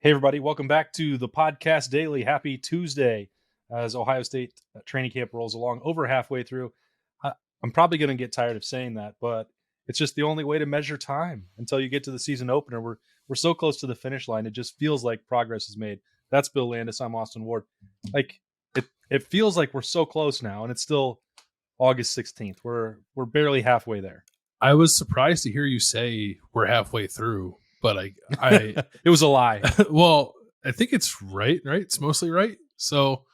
Hey, everybody. Welcome back to the Podcast Daily. Happy Tuesday as Ohio State training camp rolls along over halfway through. I'm probably going to get tired of saying that, but it's just the only way to measure time until you get to the season opener. We're so close to the finish line. It just feels like progress is made. That's Bill Landis. I'm Austin Ward. Like it feels like we're so close now, and it's still August 16th. We're barely halfway there. I was surprised to hear you say we're halfway through, but I It was a lie. well, I think it's right. It's mostly right. So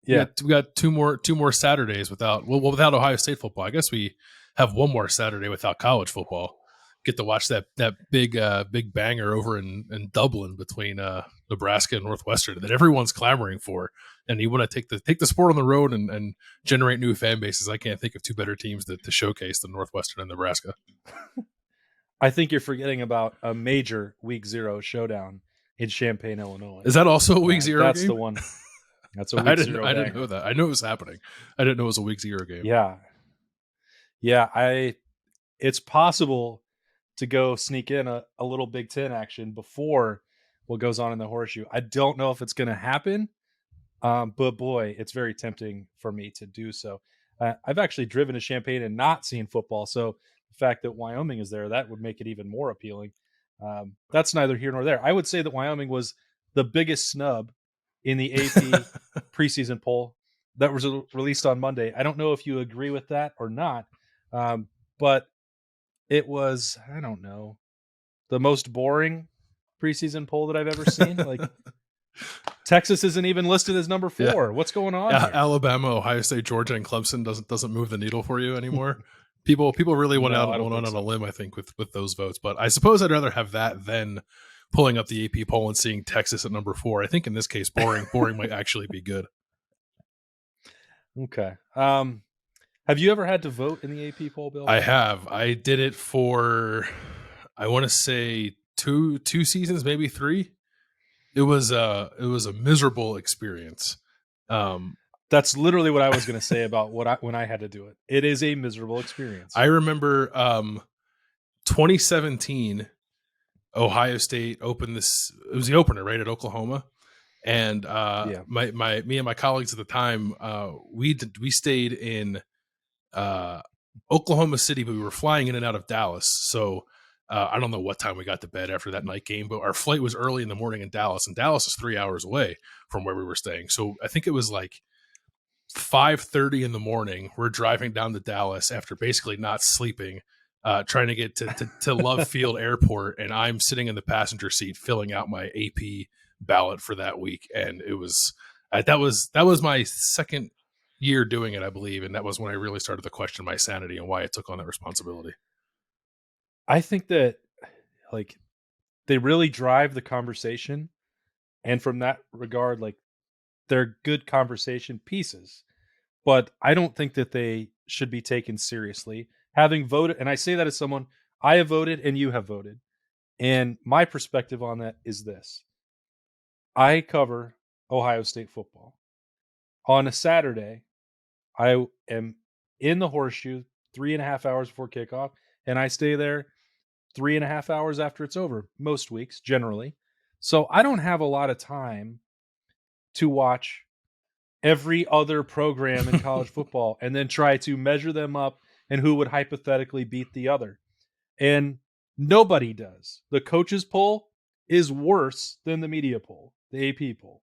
Yeah. we got two more Saturdays without Ohio State football. I guess we have one more Saturday without college football. Get to watch that big banger over in Dublin between Nebraska and Northwestern that everyone's clamoring for. And you want to take the sport on the road and generate new fan bases. I can't think of two better teams to showcase than Northwestern and Nebraska. I think you're forgetting about a major Week 0 showdown in Champaign, Illinois. Is that also a Week 0 That's game? the one. That's a Week 0 I didn't know that. I knew it was happening. I didn't know it was a Week 0 game. Yeah. It's possible to go sneak in a little Big Ten action before what goes on in the Horseshoe. I don't know if it's going to happen, but boy, it's very tempting for me to do so. I've actually driven to Champaign and not seen football, so the fact that Wyoming is there, that would make it even more appealing. That's neither here nor there. I would say that Wyoming was the biggest snub in the AP preseason poll that was released on Monday. I don't know if you agree with that or not, but it was, I don't know, the most boring preseason poll that I've ever seen. Like, Texas isn't even listed as number 4. Yeah. What's going on? Here? Alabama, Ohio State, Georgia, and Clemson doesn't move the needle for you anymore. People really went out on a limb, I think, with those votes. But I suppose I'd rather have that than pulling up the AP poll and seeing Texas at number 4. I think in this case, boring might actually be good. Okay. Have you ever had to vote in the AP poll, Bill? I have. I did it for, I want to say two seasons, maybe 3. It was a miserable experience. That's literally what I was going to say about when I had to do it. It is a miserable experience. I remember 2017, Ohio State opened this. It was the opener, right, at Oklahoma, and me and my colleagues at the time, we stayed in Oklahoma City, but we were flying in and out of Dallas. So I don't know what time we got to bed after that night game, but our flight was early in the morning in Dallas, and Dallas is 3 hours away from where we were staying. So I think it was like 5:30 in the morning. We're driving down to Dallas after basically not sleeping, trying to get to Love Field Airport, and I'm sitting in the passenger seat filling out my AP ballot for that week. And it was that was my second year doing it, I believe, and that was when I really started to question my sanity and why I took on that responsibility. I think that, like, they really drive the conversation, and from that regard, like, they're good conversation pieces, but I don't think that they should be taken seriously. Having voted, and I say that as someone, I have voted and you have voted, and my perspective on that is this. I cover Ohio State football. On a Saturday, I am in the Horseshoe 3.5 hours before kickoff, and I stay there 3.5 hours after it's over, most weeks, generally. So I don't have a lot of time to watch every other program in college football and then try to measure them up and who would hypothetically beat the other. And nobody does. The coaches poll is worse than the media poll, the AP poll.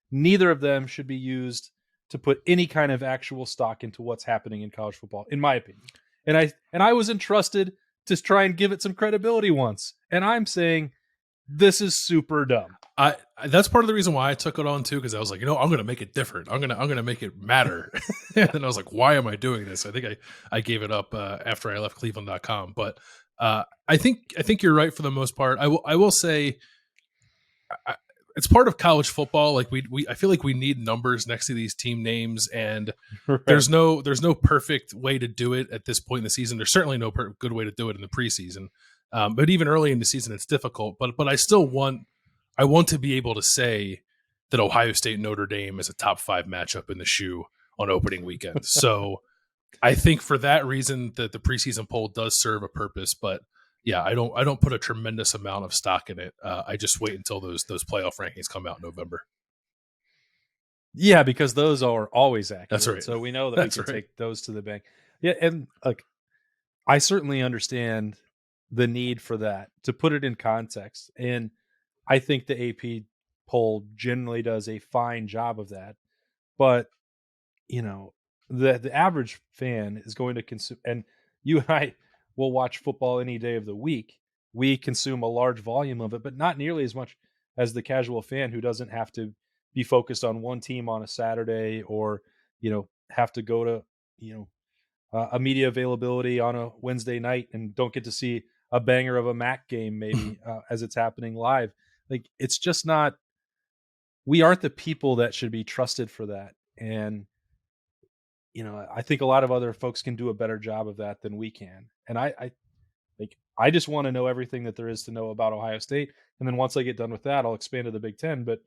Neither of them should be used to put any kind of actual stock into what's happening in college football, in my opinion. And I was entrusted to try and give it some credibility once. And I'm saying this is super dumb. That's part of the reason why I took it on too, because I was like, I'm going to make it different. I'm going to make it matter. And then I was like, why am I doing this? I think I gave it up after I left Cleveland.com. But I think you're right for the most part. I will say it's part of college football. Like I feel like we need numbers next to these team names, and right. There's no perfect way to do it at this point in the season. There's certainly no good way to do it in the preseason. But even early in the season, it's difficult. But I still want to be able to say that Ohio State Notre Dame is a top 5 matchup in the shoe on opening weekend. So I think for that reason that the preseason poll does serve a purpose. But yeah, I don't put a tremendous amount of stock in it. I just wait until those playoff rankings come out in November. Yeah, because those are always That's accurate. right. So we know that we That's can right. take those to the bank. Yeah, and like I certainly understand the need for that to put it in context. And I think the AP poll generally does a fine job of that. But, you know, the average fan is going to consume, and you and I will watch football any day of the week. We consume a large volume of it, but not nearly as much as the casual fan who doesn't have to be focused on one team on a Saturday, or, have to go to, you know, a media availability on a Wednesday night and don't get to see a banger of a MAC game maybe as it's happening live. Like, it's just not. We aren't the people that should be trusted for that, and I think a lot of other folks can do a better job of that than we can. And I just want to know everything that there is to know about Ohio State, and then once I get done with that, I'll expand to the Big Ten. But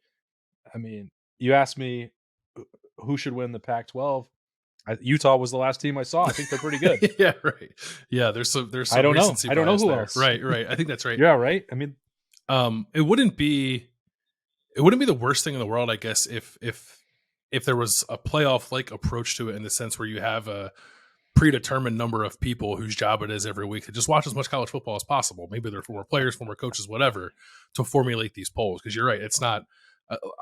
I mean, you asked me who should win the Pac-12. Utah was the last team I saw. I think they're pretty good. Yeah, right. Yeah, there's I some don't know. recency I don't know bias who there. else. Right, right. I think that's right. Yeah, right. I mean, It wouldn't be the worst thing in the world, I guess, if there was a playoff like approach to it, in the sense where you have a predetermined number of people whose job it is every week to just watch as much college football as possible. Maybe they're former players, former coaches, whatever, to formulate these polls. Because you're right, it's not.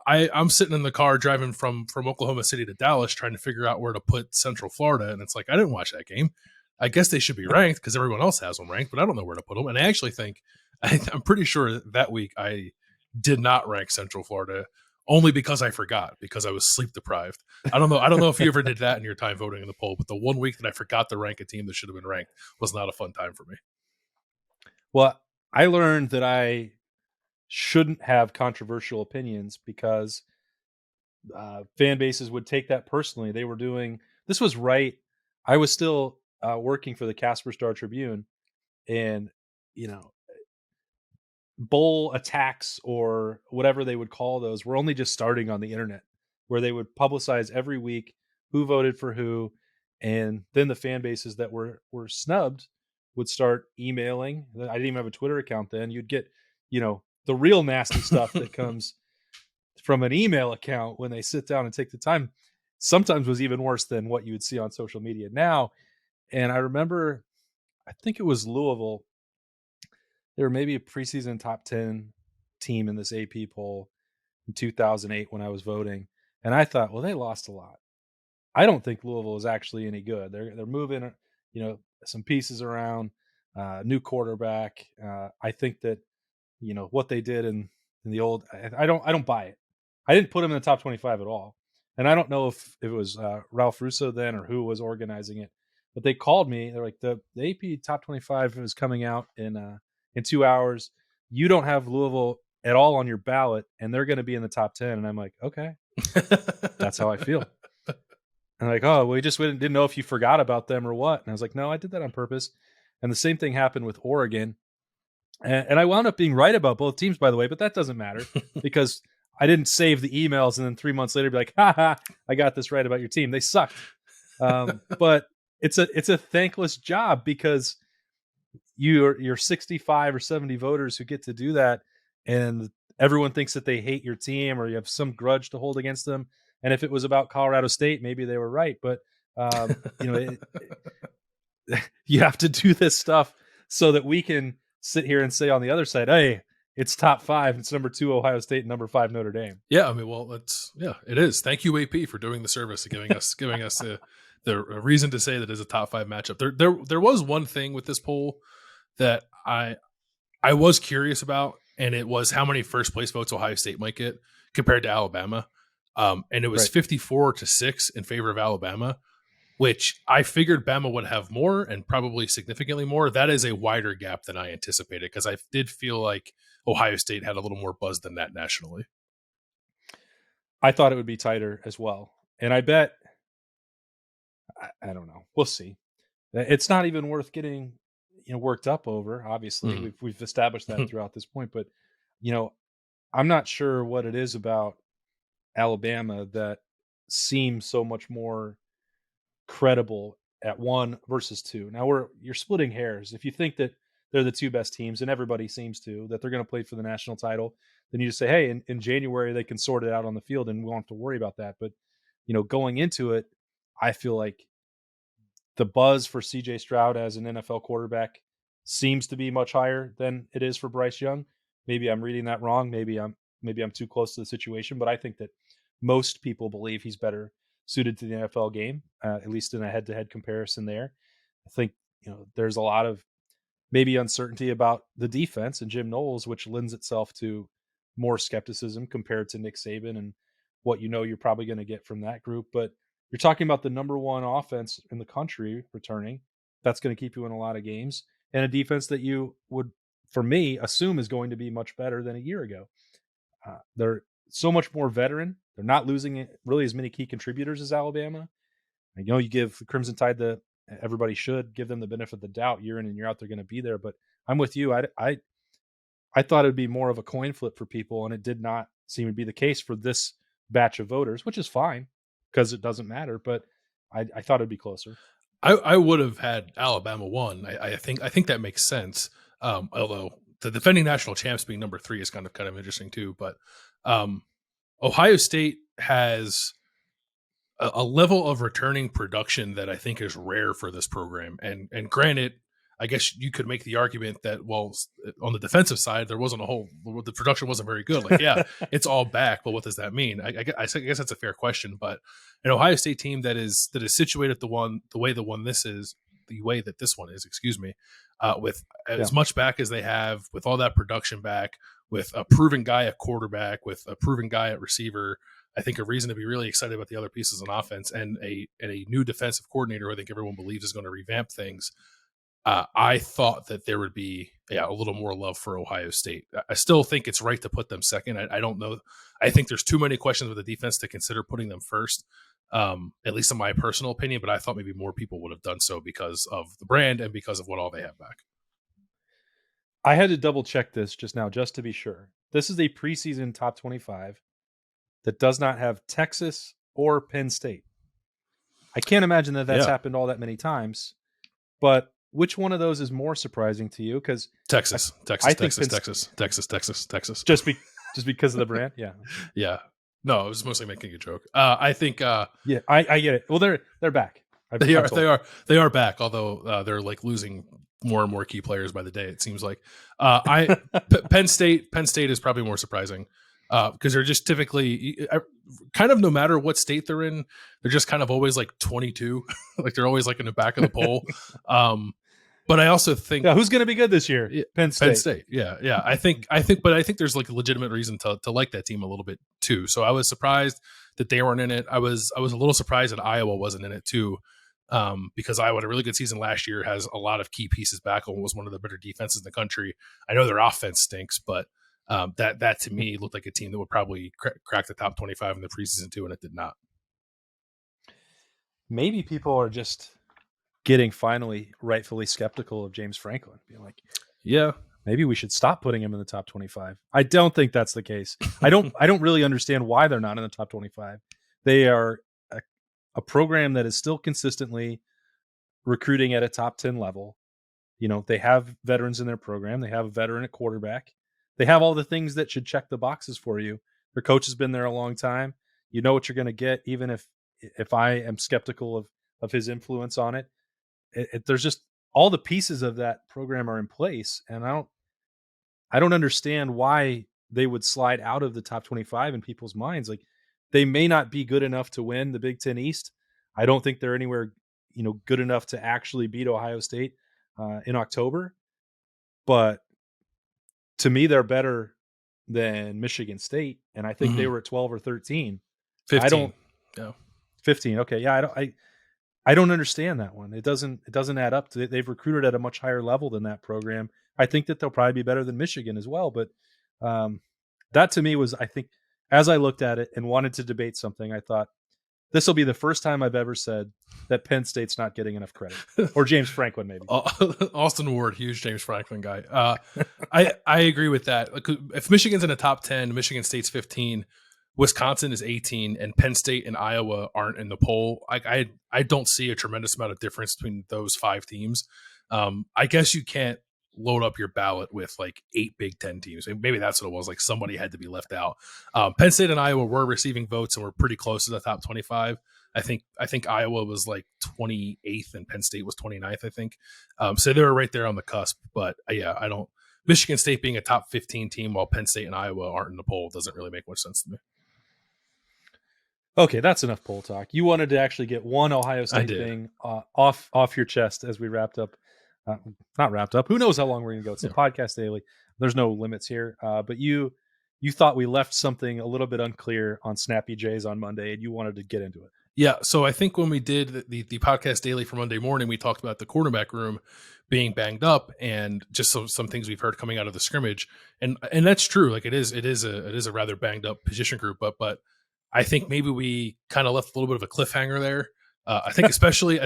I'm sitting in the car driving from Oklahoma City to Dallas trying to figure out where to put Central Florida, and it's like, I didn't watch that game. I guess they should be ranked because everyone else has them ranked, but I don't know where to put them. And I actually think I'm pretty sure that week I did not rank Central Florida, only because I forgot, because I was sleep deprived. I don't know. I don't know if you ever did that in your time voting in the poll, but the one week that I forgot to rank a team that should have been ranked was not a fun time for me. well, I learned that I shouldn't have controversial opinions because fan bases would take that personally. They were doing this was right. I was still working for the Casper Star Tribune, and you know, bowl attacks or whatever they would call those were only just starting on the internet, where they would publicize every week who voted for who, and then the fan bases that were snubbed would start emailing. I didn't even have a Twitter account then. You'd get, the real nasty stuff that comes from an email account when they sit down and take the time. Sometimes was even worse than what you would see on social media now. And I remember, I think it was Louisville. They were maybe a preseason top 10 team in this AP poll in 2008 when I was voting. And I thought, well, they lost a lot. I don't think Louisville is actually any good. They're moving, some pieces around, new quarterback. I think that, what they did in the old, I don't buy it. I didn't put them in the top 25 at all. And I don't know if it was Ralph Russo then or who was organizing it, but they called me. They're like, the AP top 25 is coming out in 2 hours. You don't have Louisville at all on your ballot, and they're going to be in the top 10. And I'm like, okay, that's how I feel. And like, oh, we just didn't know if you forgot about them or what. And I was like, no, I did that on purpose. And the same thing happened with Oregon. And I wound up being right about both teams, by the way, but that doesn't matter because I didn't save the emails and then 3 months later be like, ha ha, I got this right about your team. They sucked. But it's a thankless job because you're 65 or 70 voters who get to do that, and everyone thinks that they hate your team or you have some grudge to hold against them. And if it was about Colorado State, maybe they were right. But you have to do this stuff so that we can sit here and say on the other side, hey, it's top 5. It's number 2 Ohio State and number 5 Notre Dame. Yeah, I mean, well, it is. Thank you, AP, for doing the service of giving us the reason to say that is a top 5 matchup. There was one thing with this poll that I was curious about, and it was how many first place votes Ohio State might get compared to Alabama. And it was Right. 54-6 in favor of Alabama, which I figured Bama would have more, and probably significantly more. That is a wider gap than I anticipated, because I did feel like Ohio State had a little more buzz than that nationally. I thought it would be tighter as well. And I bet, I don't know. We'll see. It's not even worth getting, worked up over. Obviously, Mhm. we've established that throughout this point. But, you know, I'm not sure what it is about Alabama that seems so much more credible at 1 versus 2. Now you're splitting hairs. If you think that they're the two best teams, and everybody seems to, that they're going to play for the national title, then you just say, hey, in January they can sort it out on the field, and we won't have to worry about that. But going into it, I feel like the buzz for CJ Stroud as an NFL quarterback seems to be much higher than it is for Bryce Young. Maybe I'm reading that wrong. Maybe I'm too close to the situation, but I think that most people believe he's better suited to the NFL game, at least in a head-to-head comparison there. I think there's a lot of maybe uncertainty about the defense and Jim Knowles, which lends itself to more skepticism compared to Nick Saban and what you're probably going to get from that group. But you're talking about the number one offense in the country returning. That's going to keep you in a lot of games, and a defense that you would, for me, assume is going to be much better than a year ago. They're so much more veteran. They're not losing really as many key contributors as Alabama. You give the Crimson Tide everybody should give them the benefit of the doubt. Year in and year out, they're going to be there. But I'm with you. I thought it would be more of a coin flip for people, and it did not seem to be the case for this batch of voters, which is fine because it doesn't matter. But I thought it'd be closer. I would have had Alabama 1. I think that makes sense. Although the defending national champs being number 3 is kind of interesting too. But Ohio State has a level of returning production that I think is rare for this program. And granted, I guess you could make the argument that, well, on the defensive side, the production wasn't very good. Like, yeah, it's all back, but what does that mean? I guess that's a fair question. But an Ohio State team that is situated the way that this one is, with as much back as they have, with all that production back, with a proven guy at quarterback, with a proven guy at receiver, I think a reason to be really excited about the other pieces on offense, and a new defensive coordinator who I think everyone believes is going to revamp things. I thought that there would be a little more love for Ohio State. I still think it's right to put them second. I don't know. I think there's too many questions with the defense to consider putting them first, at least in my personal opinion, but I thought maybe more people would have done so because of the brand and because of what all they have back. I had to double check this just now, just to be sure. This is a preseason top 25 that does not have Texas or Penn State. I can't imagine that that's happened all that many times, but which one of those is more surprising to you? Because Texas. Just because of the brand, yeah. Yeah. No, I was mostly making a joke. I think. I get it. Well, they're back. They are back. Although they're like losing more and more key players by the day. It seems like. Penn State is probably more surprising. Because they're just typically kind of, no matter what state they're in, they're just kind of always like 22. Like they're always like in the back of the poll. But I also think who's going to be good this year? Penn State. Yeah. I think there's like a legitimate reason to like that team a little bit too. So I was surprised that they weren't in it. I was a little surprised that Iowa wasn't in it too. Because Iowa had a really good season last year, has a lot of key pieces back, and was one of the better defenses in the country. I know their offense stinks, but that to me looked like a team that would probably crack the top 25 in the preseason too, and it did not. Maybe people are just getting finally rightfully skeptical of James Franklin, being like, yeah, maybe we should stop putting him in the top 25. I don't think that's the case. I don't really understand why they're not in the top 25. They are a program that is still consistently recruiting at a top 10 level. They have veterans in their program. They have a veteran at quarterback. They have all the things that should check the boxes for you. Their coach has been there a long time. You know what you're going to get, even if I am skeptical of his influence on it. There's just all the pieces of that program are in place, and I don't understand why they would slide out of the top 25 in people's minds. Like, they may not be good enough to win the Big Ten East. I don't think they're anywhere good enough to actually beat Ohio State in October, but to me, they're better than Michigan State, and I think they were at 12 or 13. 15. 15. Okay, yeah, I don't understand that one. It doesn't add up. They've recruited at a much higher level than that program. I think that they'll probably be better than Michigan as well. But that to me was, I think, as I looked at it and wanted to debate something, I thought this will be the first time I've ever said that Penn State's not getting enough credit, or James Franklin maybe. Austin Ward, huge James Franklin guy. I agree with that. Like, if Michigan's in the top 10, Michigan State's 15. Wisconsin is 18, and Penn State and Iowa aren't in the poll. I don't see a tremendous amount of difference between those 5 teams. I guess you can't load up your ballot with like 8 Big Ten teams. Maybe that's what it was. Like somebody had to be left out. Penn State and Iowa were receiving votes and were pretty close to the top 25. I think Iowa was like 28th and Penn State was 29th, I think. So they were right there on the cusp. But yeah, I don't. Michigan State being a top 15 team while Penn State and Iowa aren't in the poll doesn't really make much sense to me. Okay, that's enough poll talk. You wanted to actually get one Ohio State thing off your chest as we wrapped up. Not wrapped up. Who knows how long we're going to go? It's a podcast daily. There's no limits here. But you thought we left something a little bit unclear on Snappy Jays on Monday, and you wanted to get into it. Yeah, so I think when we did the podcast daily for Monday morning, we talked about the cornerback room being banged up and just some things we've heard coming out of the scrimmage, and that's true. Like it is a rather banged up position group, but I think maybe we kind of left a little bit of a cliffhanger there. I think especially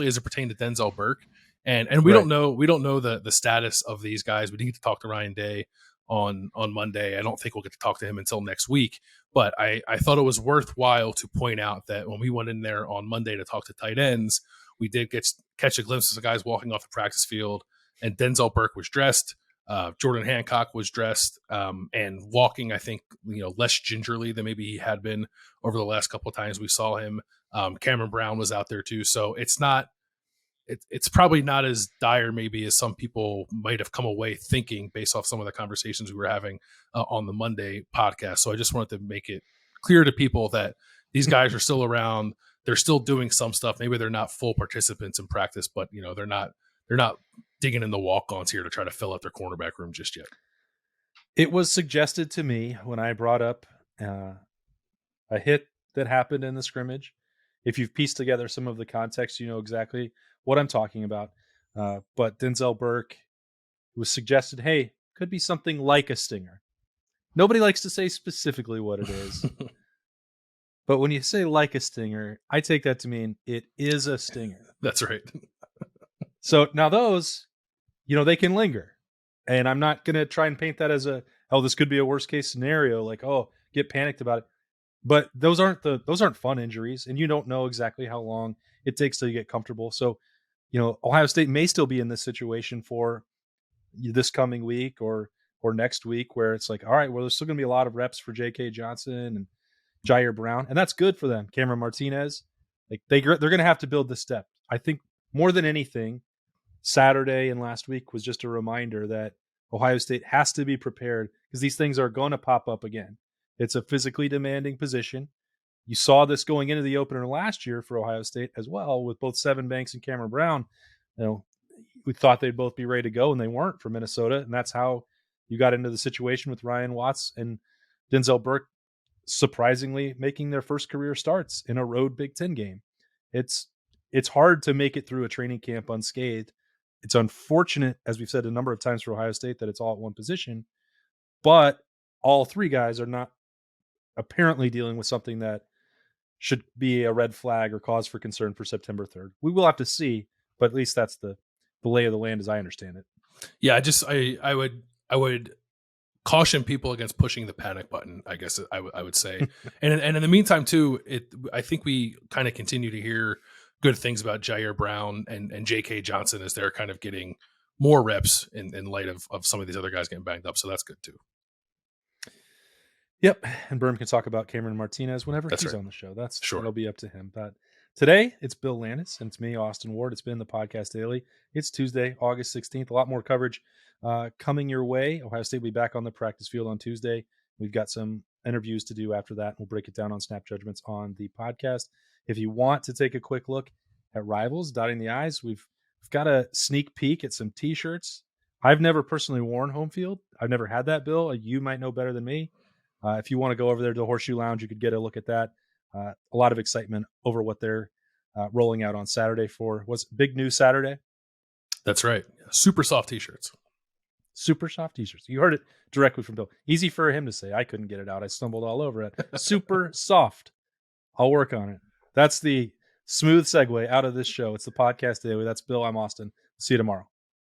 as it pertained to Denzel Burke, and we don't know the status of these guys. We need to talk to Ryan Day on Monday. I don't think we'll get to talk to him until next week. But I thought it was worthwhile to point out that when we went in there on Monday to talk to tight ends, we did catch a glimpse of the guys walking off the practice field, and Denzel Burke was dressed. Jordan Hancock was dressed and walking, I think, less gingerly than maybe he had been over the last couple of times we saw him. Cameron Brown was out there too. So it's probably not as dire maybe as some people might have come away thinking based off some of the conversations we were having on the Monday podcast. So I just wanted to make it clear to people that these guys are still around. They're still doing some stuff. Maybe they're not full participants in practice, but they're not digging in the walk-ons here to try to fill out their cornerback room just yet. It was suggested to me when I brought up a hit that happened in the scrimmage. If you've pieced together some of the context, you know exactly what I'm talking about. But Denzel Burke was suggested, hey, could be something like a stinger. Nobody likes to say specifically what it is. But when you say like a stinger, I take that to mean it is a stinger. That's right. So now those, they can linger. And I'm not going to try and paint that as this could be a worst case scenario. Like, get panicked about it. But those aren't fun injuries. And you don't know exactly how long it takes to get comfortable. So, Ohio State may still be in this situation for this coming week or next week where it's like, all right, well, there's still going to be a lot of reps for J.K. Johnson and Jair Brown. And that's good for them. Cameron Martinez, like they're going to have to build this step. I think more than anything, Saturday and last week was just a reminder that Ohio State has to be prepared because these things are going to pop up again. It's a physically demanding position. You saw this going into the opener last year for Ohio State as well with both Seven Banks and Cameron Brown. We thought they'd both be ready to go, and they weren't for Minnesota. And that's how you got into the situation with Ryan Watts and Denzel Burke surprisingly making their first career starts in a road Big Ten game. It's hard to make it through a training camp unscathed. It's unfortunate, as we've said a number of times for Ohio State, that it's all at one position. But all three guys are not apparently dealing with something that should be a red flag or cause for concern for September 3rd. We will have to see, but at least that's the lay of the land as I understand it. Yeah, I would caution people against pushing the panic button, I guess I would say. and in the meantime too, I think we kind of continue to hear good things about Jair Brown and J.K. Johnson as they're kind of getting more reps in light of some of these other guys getting banged up. So that's good too. Yep. And Berm can talk about Cameron Martinez whenever he's on the show. That'll be up to him. But today it's Bill Landis and it's me, Austin Ward. It's been the Podcast Daily. It's Tuesday, August 16th. A lot more coverage coming your way. Ohio State will be back on the practice field on Tuesday. We've got some interviews to do after that. We'll break it down on Snap Judgments on the podcast. If you want to take a quick look at rivals, dotting the I's, we've got a sneak peek at some T-shirts. I've never personally worn home field. I've never had that, Bill. You might know better than me. If you want to go over there to the Horseshoe Lounge, you could get a look at that. A lot of excitement over what they're rolling out on Saturday for what's Big News Saturday. That's right. Super soft T-shirts. Super soft T-shirts. You heard it directly from Bill. Easy for him to say. I couldn't get it out. I stumbled all over it. Super soft. I'll work on it. That's the smooth segue out of this show. It's the Podcast Daily. That's Bill. I'm Austin. See you tomorrow.